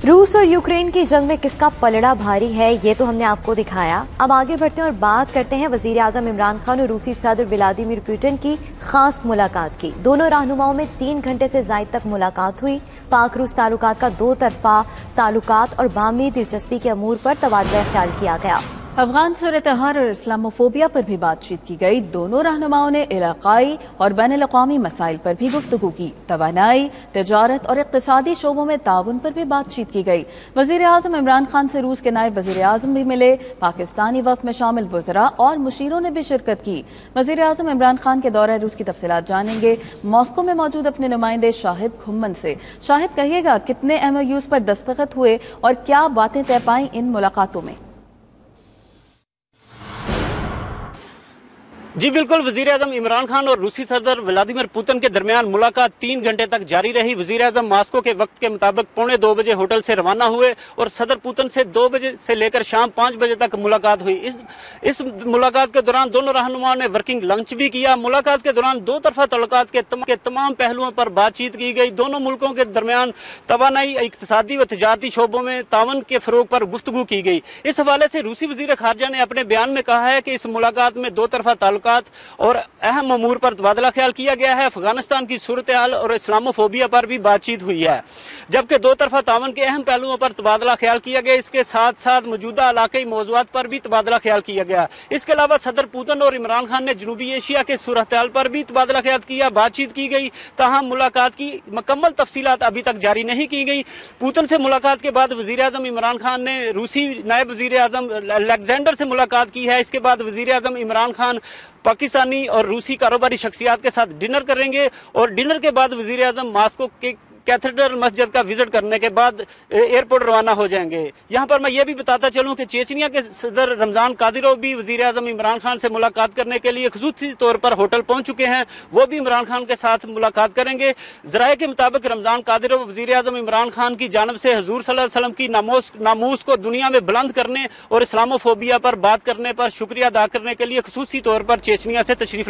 रूस और यूक्रेन की जंग में किसका पलड़ा भारी है, ये तो हमने आपको दिखाया। अब आगे बढ़ते हैं और बात करते हैं वजीर आजम इमरान खान और रूसी सदर व्लादिमीर पुतिन की खास मुलाकात की। दोनों रहनुमाओं में 3 घंटे से ज़ायद तक मुलाकात हुई। पाक रूस ताल्लुकात का 2 तरफा ताल्लुकात और बाहमी दिलचस्पी के अमूर पर तबादला ख्याल किया गया। अफगान सूरत-ए-हाल और इस्लामोफोबिया पर भी बातचीत की गई। दोनों रहनुमाओं ने इलाकाई और बैनुल-अक़वामी मसाइल पर भी गुफ्तगू की। तवानाई, तिजारत और इक़्तिसादी शोबों में ताउन पर भी बातचीत की गई। वज़ीर आज़म इमरान खान से रूस के नायब वज़ीर आज़म भी मिले। पाकिस्तानी वफ़द में शामिल वज़रा और मुशीरों ने भी शिरकत की। वज़ीर आज़म इमरान खान के दौरे रूस की तफसीलात जानेंगे मॉस्को में मौजूद अपने नुमाइंदे शाहिद खुम्मन से। शाहिद, कहिएगा कितने MOUs पर दस्तखत हुए और क्या बातें तय पाई इन मुलाकातों में? जी बिल्कुल, वजीर आजम इमरान खान और रूसी सदर व्लादिमीर पुतिन के दरमियान मुलाकात 3 घंटे तक जारी रही। वजीर आजम मॉस्को के वक्त के मुताबिक 1:45 बजे होटल से रवाना हुए और सदर पुतिन से 2 बजे से लेकर शाम 5 बजे तक मुलाकात हुई। इस मुलाकात के दौरान दोनों रहनुमाओं ने वर्किंग लंच भी किया। मुलाकात के दौरान 2 तरफा ताल्लुकात के तमाम पहलुओं पर बातचीत की गई। दोनों मुल्कों के दरमियान तवानाई, इक़्तिसादी व तिजारती शोबों में तावन के फरोग पर गुफ्तगू की गई। इस हवाले से रूसी वजीर खारजा ने अपने बयान में कहा है कि इस मुलाकात में 2 तरफा और अहम अमूर पर तबादला ख्याल किया गया है। अफगानिस्तान की सूरत हाल और इस्लामोफोबिया पर भी बातचीत हुई है, जबकि 2 तरफा तावन के अहम पहलुओं पर तबादला ख्याल किया गया। इसके साथ साथ मौजूदा इलाकाई मौज़ूआत पर भी तबादला ख्याल किया गया। इसके अलावा सदर पुतिन और इमरान खान ने जनूबी एशिया के सूरत हाल पर भी तबादला ख्याल किया, बातचीत की गई। ताहम मुलाकात की मुकम्मल तफसीलात अभी तक जारी नहीं की गई। पुतिन से मुलाकात के बाद वजीर आजम इमरान खान ने रूसी नायब वजीर आजम अलेक्जेंडर से मुलाकात की है। इसके बाद वजीर आजम इमरान खान पाकिस्तानी और रूसी कारोबारी शख्सियात के साथ डिनर करेंगे और डिनर के बाद वजीर आजम मॉस्को के कैथेड्रल मस्जिद का विजिट करने के बाद एयरपोर्ट रवाना हो जाएंगे। यहाँ पर मैं ये भी बताता चलूँ कि चेचनिया के सदर रमजान कादिरोव भी वजीर आजम इमरान खान से मुलाकात करने के लिए खुसूसी तौर पर होटल पहुंच चुके हैं। वो भी इमरान खान के साथ मुलाकात करेंगे। ज़राए के मुताबिक रमजान कादिरोव वजीर आजम इमरान खान की जानब से हुजूर सल्लल्लाहु अलैहि वसल्लम की नामूस को दुनिया में बुलंद करने और इस्लामोफोबिया पर बात करने पर शुक्रिया अदा करने के लिए खुसूसी तौर पर चेचनिया से तशरीफ